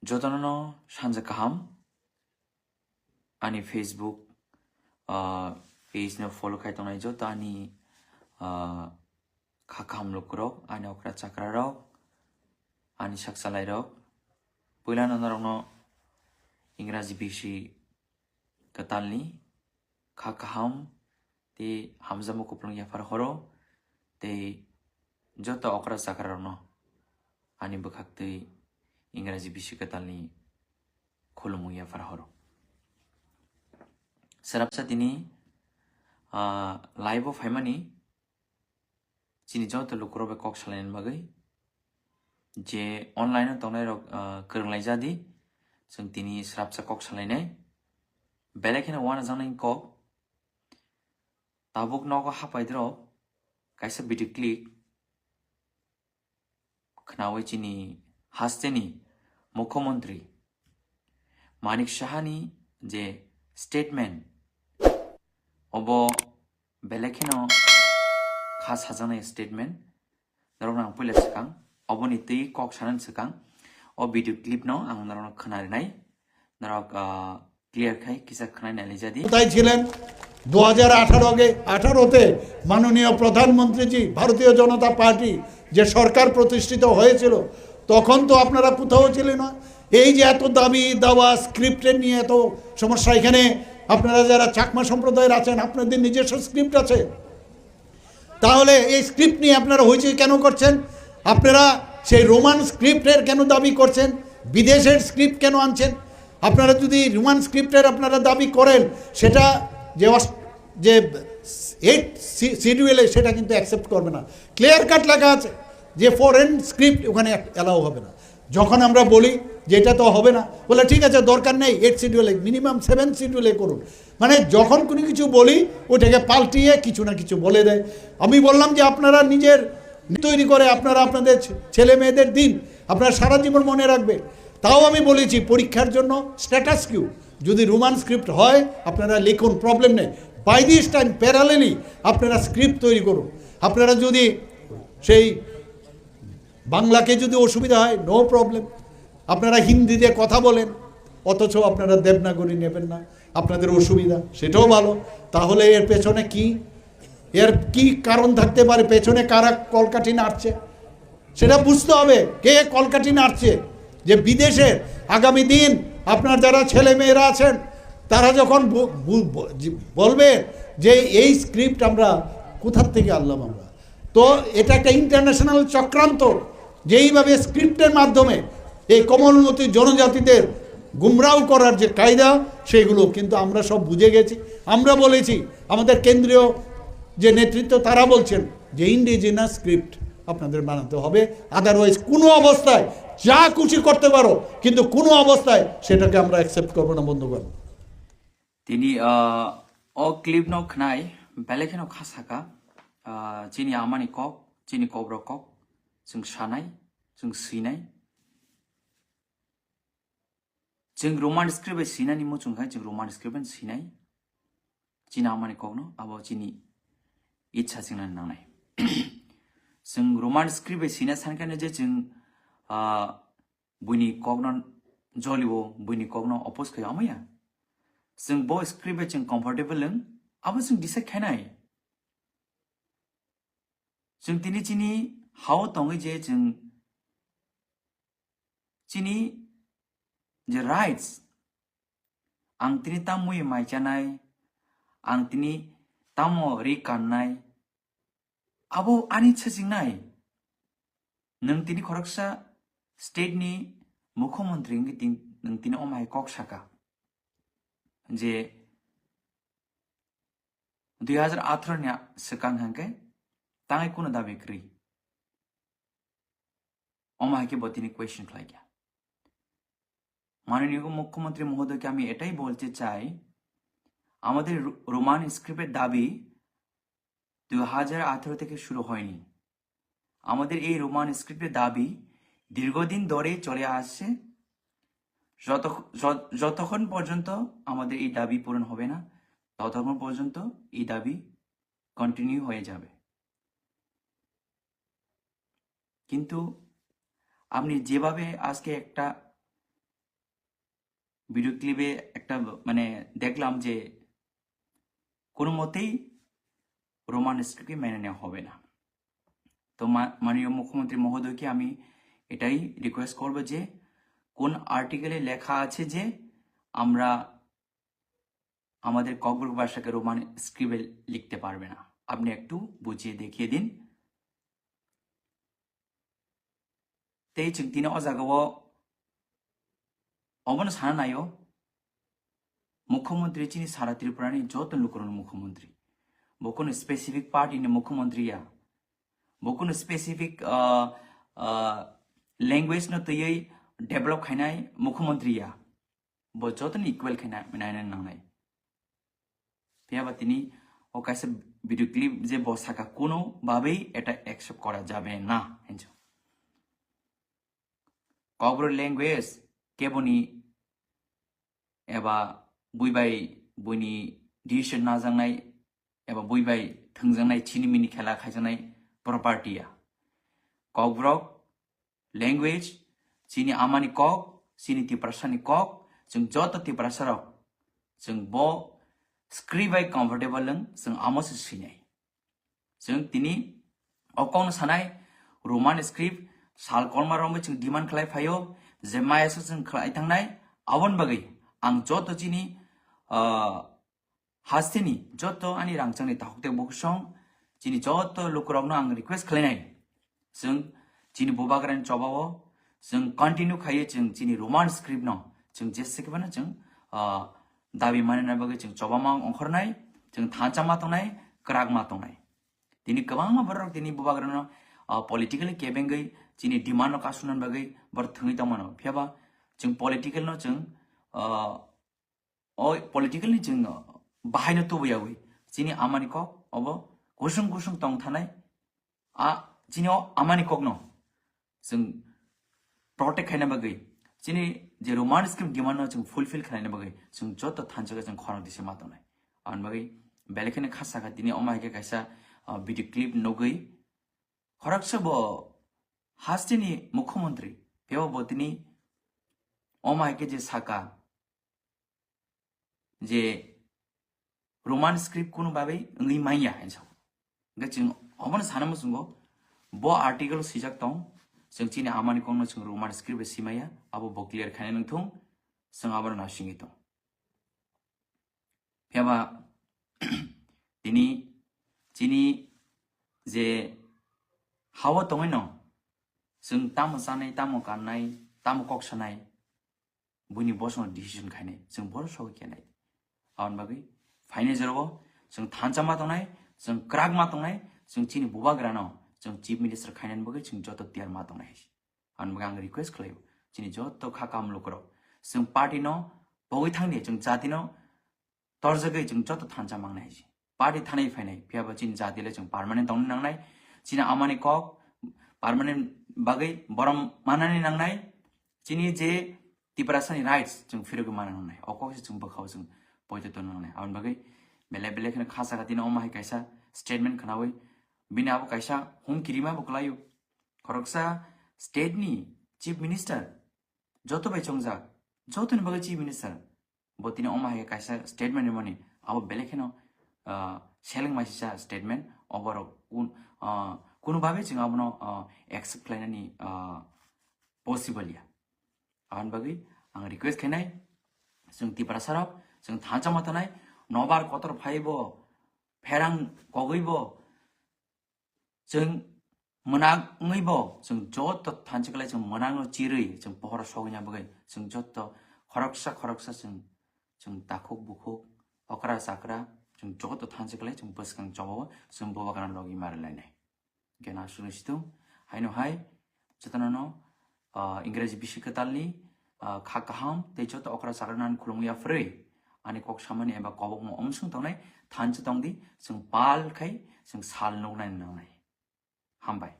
저도는 산적함 아니 페이스북 페이지는 follow 카이동나이 저도 아니 카카함 로크로 아니 오크라 차크라로 아니 샥살라이로 पहिलानो नराउनो इंराजी BC कतालनी खाकाहाम ते हामजामो कुप्लंग याफार हरो ते जतो अकरा साकारानो आनी बखाक्ते इंराजी बिसी कतालनी खोलमु याफार हरो सरापसा तिनी लाइव अफ हाइमानी चिनी जतो लुकरोबे कक सालायन बागै जे अनलाइन तंनाय करंलाय जादि जों दिनै स्राबसा कक सालायनाय बेलेखेनो वाना जानाय कक ताबुक नगो हापायद्र कायसा भिडिअ क्लिक खनावै चिनी हास्तेनि मुख्यमंत्री मानिक साहानि जे स्टेटमेंट अबो बेलेखेनो खास हाजानाय स्टेटमेंट नरना पहिले सिगां अबनि तै कक सानन सिगां अ भिडिअ क्लिप न आं नरना खोनानाय नरक क्लियर खाय किसा खोनानाय जादि কোথায় ছিলেন 2018 তে মাননীয় প্রধানমন্ত্রীজি ভারতীয় জনতা পার্টি যে সরকার প্রতিষ্ঠিত হয়েছিল তখন তো আপনারা কোথাও ছিলেন না এই যে এত দাবি দাওয়া স্ক্রিপ্টের নিয়ে এত সমস্যা এখানে আপনারা যারা চাকমা সম্প্রদায়ের আছেন আপনাদের নিজস্ব স্ক্রিপ্ট আছে তাহলে এই স্ক্রিপ্ট নিয়ে আপনারা হইচই কেন করছেন আপনারা সেই রোমান স্ক্রিপ্টের কেন দাবি করছেন বিদেশের স্ক্রিপ্ট কেন আনছেন আপনারা যদি রোমান স্ক্রিপ্টের আপনারা দাবি করেন সেটা যে যে 8 শিডিউলে সেটা কিন্তু অ্যাকসেপ্ট করবে না ক্লিয়ার কাট লেখা আছে যে ফরেন স্ক্রিপ্ট ওখানে অ্যালাউ হবে না যখন আমরা বলি যে এটা তো হবে না বলে ঠিক আছে দরকার নেই 8 শিডিউলে মিনিমাম 7 শিডিউলে করুন মানে যখন কোনো কিছু বলি ওটাকে পাল্টিয়ে কিছু না কিছু বলে দেয় আমি বললাম যে আপনারা নিজের তৈরি করে আপনারা আপনাদের ছেলে মেয়েদের দিন আপনারা সারা জীবন মনে রাখবে তাও আমি বলেছি পরীক্ষার জন্য স্ট্যাটাস কিউ যদি রোমান স্ক্রিপ্ট হয় আপনারা লিখুন প্রবলেম নেই বাই দিস টাইম প্যারালেলি আপনারা স্ক্রিপ্ট তৈরি করুন আপনারা যদি সেই বাংলাকে যদি অসুবিধা হয় নো প্রবলেম আপনারা হিন্দিতে কথা বলেন অথচ আপনারা দেবনাগরী নেবেন না আপনাদের অসুবিধা সেটাও ভালো তাহলে এর পেছনে কি কারণ থাকতে পারে পেছনে কারা কলকাঠি নাড়ছে সেটা বুঝতে হবে কে কলকাঠি নাড়ছে যে বিদেশে আগামী দিন আপনার যারা ছেলে মেয়েরা আছেন তারা যখন বলবে যে এই স্ক্রিপ্ট আমরা কোথার থেকে আনলাম আমরা তো এটা একটা ইন্টারন্যাশনাল চক্রান্ত যেইভাবে স্ক্রিপ্টের মাধ্যমে এই কোমলমতি জনজাতিদের গুমরাও করার যে কায়দা সেগুলো কিন্তু আমরা সব বুঝে গেছি আমরা বলেছি আমাদের কেন্দ্রীয় যে নেতৃত্ব তারা বলছেন যে ইন্ডিজিনাস স্ক্রিপ্ট আপনাদের বানাতে হবে আদারওয়াইজ কোনো অবস্থায় যা খুশি করতে পারো কিন্তু কোনো অবস্থায় সেটাকে আমরা অ্যাকসেপ্ট করব না বন্ধু করব তিনি অ ক্লিপ ন খনাই বেলেখেন খাসাকা চিনি আমানি কক চিনি কब्र কক जों सानाय जों सैनाय जों रोमान स्क्रिप्ट सैनानि मुचुंखाय जों रोमान स्क्रिप्ट सैनाय चिना आमानि ककनो आबो चिनि इच्छा जोंना नांनाय जों रोमान स्क्रिप्ट सैना सानखानो जे जों बुनि ककनो जलिबो बुनि ककनो अपोज खाय आमैया जों बो स्क्रिप्ट जों कम्फर्टेबल लों आबो जों डिसाइड खायनाय जों दिनै चिनि हाउ तंगै जे जों चिनि जे राइट्स आं तिनि तामुय माइचानाय आं तिनि तामो रि काननाय आबो आनि छजिंनाय नों तिनि खरकसा स्टेट नि मुख्यमंत्री नों तिनि अमाय कक साका जे 2018 nya सेकां हांके तांगाय कोनो दाबि करि अमाय के बतिनि क्वेश्चन खालाया माननीय मुख्यमंत्री महोदय के আমি এটাই বলতে চাই আমাদের রোমান স্ক্রিপ্টের দাবি 2018 থেকে শুরু হয়নি আমাদের এই রোমান স্ক্রিপ্টের দাবি দীর্ঘদিন ধরে চলে আসছে যতক্ষণ পর্যন্ত আমাদের এই দাবি পূরণ হবে না ততক্ষণ পর্যন্ত এই দাবি কন্টিনিউ হয়ে যাবে কিন্তু আপনি যেভাবে আজকে একটা ভিডিও ক্লিপে একটা মানে দেখলাম যে কোনো মতেই রোমান স্ক্রিপ্টকে মেনে নেওয়া হবে না। তো মাননীয় মুখ্যমন্ত্রী মহোদয়কে আমি এটাই রিকোয়েস্ট করব যে কোন আর্টিকেলে লেখা আছে যে আমরা আমাদের ককবরক ভাষাকে রোমান স্ক্রিপ্টে লিখতে পারবে না, আপনি একটু বুঝিয়ে দেখিয়ে দিন। তেই जों दिनै अ जायगायाव अबनो साना नायो मुख्यमंत्री चिनी सारा त्रिपुरानि जतन लुकरन मुख्यमंत्री बकोन स्पेसिफिक पार्टीनि मुख्यमंत्रीया बकोन स्पेसिफिक लैंग्वेज न तयै डेभलप खायनाय मुख्यमंत्रीया बो जतन इक्वल खायना नायना नांनाय पेयाबा तिनी ओ कासे भिडियो क्लिप जे बसाका कोनो भाबै এটা एक्सेप्ट करा जाबे ना हेंजो ककबरक लैंग्वेज केबोनी एबा बुइबाय बुइनि डिसिसन नाजांनाय एबा बुइबाय थोंजांनाय चिनिमिनि खेला खायजानाय प्रपार्टिया ककबरक लैंग्वेज चिनि आमानि कक चिनि तिप्रासानि कक जों जत तिप्रासारक जों बो स्क्रिबाय कम्फर्टेबल लों जों आमोस सिनाय जों तिनि अकाउंट सानाय रोमान स्क्रिप्ट साल कलमारावबो जों डिमान्ड खालायफायो जे मायासो जों खालायथांनाय आवन बागै आं जत चिनि हास्तेनि जत आनि रांचांनि ताखुते बक्सं चिनि जत लोकरावनो आं रिक्वेस्ट खालायनाय जों चिनि बोबाग्रानि जबाव जों कन्टिन्यू खायो जों चिनि रोमान स्क्रिप्ट न जों जेसेबानो जों दाबि मानिनाय बागै जों जबामा अंखरनाय जों थांचामा तंनाय क्रागमा तंनाय दिनै गोबां माबाराव दिनै बोबाग्रानो पलिटिकल केबेंगै चिनि डिमान्ड कासुनान बागै बर थङै दमानो फेबा जों पलिटिकल न जों पलिटिकलनि जों बाहायनो तबैयावै चिनि आमानि कक अब गुसुं गुसुं तं थानाय चिनि आमानि कक न जों प्रोटेक्ट खायना बागै चिनि जे रोमान स्क्रिप्ट डिमान्ड न जों फुलफिल खालायना बागै जों जत थानजगा जों खरं दिसे मातनाय आन बागै बेलेखने खासागा दिनै अमायके कायसा भिडियो क्लिप नगै खरकसब हास्टेनि मुख्यमंत्री बेव बतिनि अमायके जे साका जे रोमान स्क्रिप्ट कुनु बाबै ngै माइया हेंसौ गा जों अमन सानमो जोंगो बो आर्टिकल सिजाक दं जों चिनि आमानि कोंनो जों रोमान स्क्रिप्ट सिमाया आबो बो क्लियर खायना नंथुं जों आबार नासिङै दं फेबा दिनै चिनि जे हावा दङै न जों तामो जानाय तामो गाननाय तामो कक्सानाय बुनि बसनो डिसिजन खायनाय जों बर सौ केनाय आवन बागै फाइने जरबो जों थानचामा दंनाय जों क्रागमा दंनाय जों चिनि बुबाग्रानो जों चीफ मिनिस्टर खायनान बागै जों जत तियार मा दंनाय आवन बागै आं रिक्वेस्ट खालायो चिनि जत खाकाम लोकरो जों पार्टी न बगै थांनि जों जातिनो तर्जगै जों जत थानचामा नाय पार्टी थानाय फाइनाय फेबा चिनि जातिले जों परमानेंट दंनो नांनाय चिनि आमानि कक परमानेंट बागै बरम मानानि नांनाय चिनि जे तिप्रासानि राइट्स जों फिरगो माना नांनाय अकसे जों बखाव जों पयते तो नांनाय आवन बागै बेले बेले खने खासा गातिनो अमाय कायसा स्टेटमेंट खनावै बिनि आबो कायसा होम किरिमा बकलायो खरकसा स्टेटनि चीफ मिनिस्टर जतो बाय चंगजा जतोनि बागै चीफ मिनिस्टर बतिनो अमाय कायसा स्टेटमेंट माने आबो बेले खनो सेलिंग माइसा स्टेटमेंट अबर कुनु भाबे जों आबनो एक्सेप्ट खालायनानि पसिबल या आन बागै आं रिक्वेस्ट खायनाय जों तिप्रासाराव जों थांचामा थानाय नबार कतर फाइबो फेरां गगैबो जों मोनाङैबो जों जत थांचगलाय जों मोनाङो चिरै जों पहर सगैना बागै जों जत खरकसा जों दाखक बुखक अकरा साकरा जों जत थांचगलाय जों बसखां जबाव जों बबागान लगी मारलायनाय गेना सुनिसितु हायनो हाय जतनानो इंराजी बिसिकतालनि खाकाहाम तेजत अकरा साकरानान खुलुंगिया फ्रै आनि कक सामानि एबा कबक अमसुं तंनाय थानच तंदि जों पाल खाय जों साल नौनाय नांनाय हामबाय।